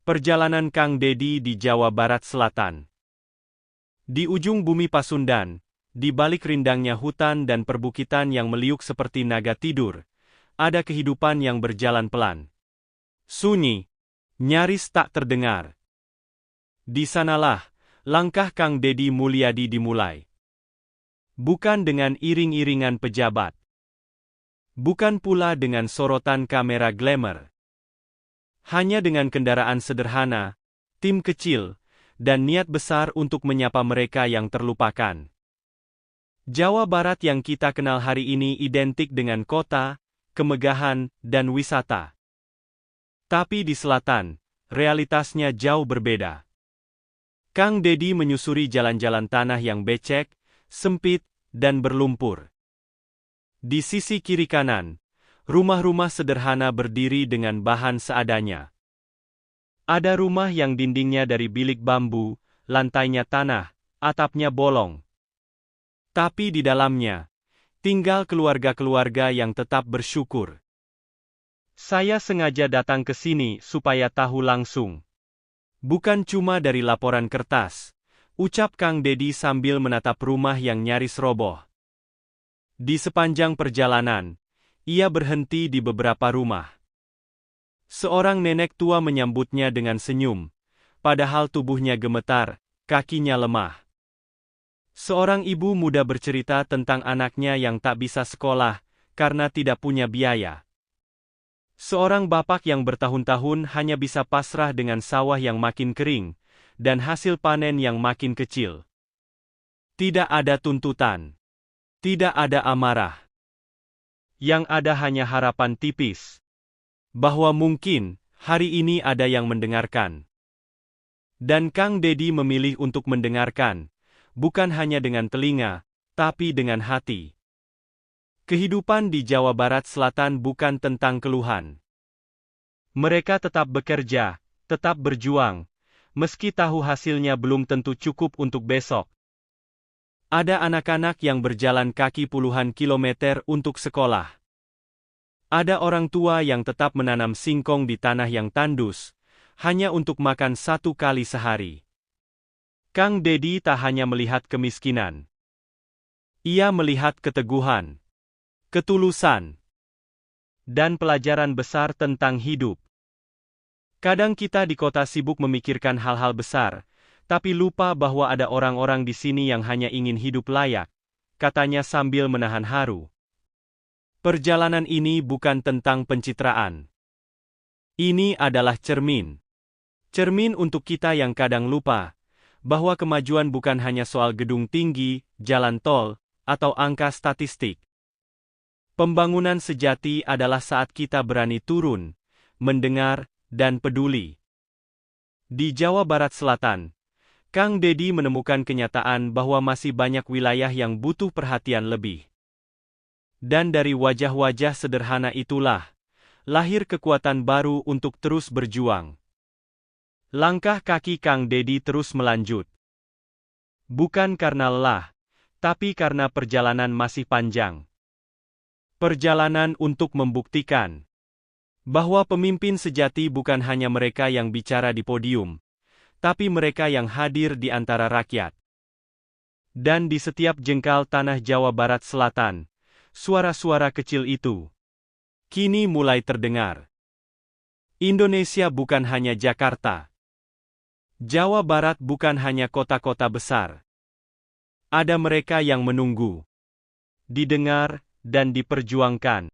Perjalanan Kang Dedi di Jawa Barat Selatan. Di ujung bumi Pasundan, di balik rindangnya hutan dan perbukitan yang meliuk seperti naga tidur, ada kehidupan yang berjalan pelan. Sunyi, nyaris tak terdengar. Di sanalah, langkah Kang Dedi Mulyadi dimulai. Bukan dengan iring-iringan pejabat. Bukan pula dengan sorotan kamera glamour. Hanya dengan kendaraan sederhana, tim kecil, dan niat besar untuk menyapa mereka yang terlupakan. Jawa Barat yang kita kenal hari ini identik dengan kota, kemegahan, dan wisata. Tapi di selatan, realitasnya jauh berbeda. Kang Dedi menyusuri jalan-jalan tanah yang becek, sempit, dan berlumpur. Di sisi kiri kanan, rumah-rumah sederhana berdiri dengan bahan seadanya. Ada rumah yang dindingnya dari bilik bambu, lantainya tanah, atapnya bolong. Tapi di dalamnya, tinggal keluarga-keluarga yang tetap bersyukur. Saya sengaja datang ke sini supaya tahu langsung. Bukan cuma dari laporan kertas, ucap Kang Dedi sambil menatap rumah yang nyaris roboh. Di sepanjang perjalanan, ia berhenti di beberapa rumah. Seorang nenek tua menyambutnya dengan senyum, padahal tubuhnya gemetar, kakinya lemah. Seorang ibu muda bercerita tentang anaknya yang tak bisa sekolah karena tidak punya biaya. Seorang bapak yang bertahun-tahun hanya bisa pasrah dengan sawah yang makin kering, dan hasil panen yang makin kecil. Tidak ada tuntutan. Tidak ada amarah. Yang ada hanya harapan tipis. Bahwa mungkin, hari ini ada yang mendengarkan. Dan Kang Dedi memilih untuk mendengarkan, bukan hanya dengan telinga, tapi dengan hati. Kehidupan di Jawa Barat Selatan bukan tentang keluhan. Mereka tetap bekerja, tetap berjuang, meski tahu hasilnya belum tentu cukup untuk besok. Ada anak-anak yang berjalan kaki puluhan kilometer untuk sekolah. Ada orang tua yang tetap menanam singkong di tanah yang tandus, hanya untuk makan 1 kali sehari. Kang Dedi tak hanya melihat kemiskinan. Ia melihat keteguhan, ketulusan, dan pelajaran besar tentang hidup. Kadang kita di kota sibuk memikirkan hal-hal besar, tapi lupa bahwa ada orang-orang di sini yang hanya ingin hidup layak, katanya sambil menahan haru. Perjalanan ini bukan tentang pencitraan. Ini adalah cermin. Cermin untuk kita yang kadang lupa, bahwa kemajuan bukan hanya soal gedung tinggi, jalan tol, atau angka statistik. Pembangunan sejati adalah saat kita berani turun, mendengar, dan peduli. Di Jawa Barat Selatan, Kang Dedi menemukan kenyataan bahwa masih banyak wilayah yang butuh perhatian lebih. Dan dari wajah-wajah sederhana itulah, lahir kekuatan baru untuk terus berjuang. Langkah kaki Kang Dedi terus melanjut. Bukan karena lelah, tapi karena perjalanan masih panjang. Perjalanan untuk membuktikan bahwa pemimpin sejati bukan hanya mereka yang bicara di podium, tapi mereka yang hadir di antara rakyat. Dan di setiap jengkal tanah Jawa Barat Selatan, suara-suara kecil itu kini mulai terdengar. Indonesia bukan hanya Jakarta. Jawa Barat bukan hanya kota-kota besar. Ada mereka yang menunggu, didengar, dan diperjuangkan.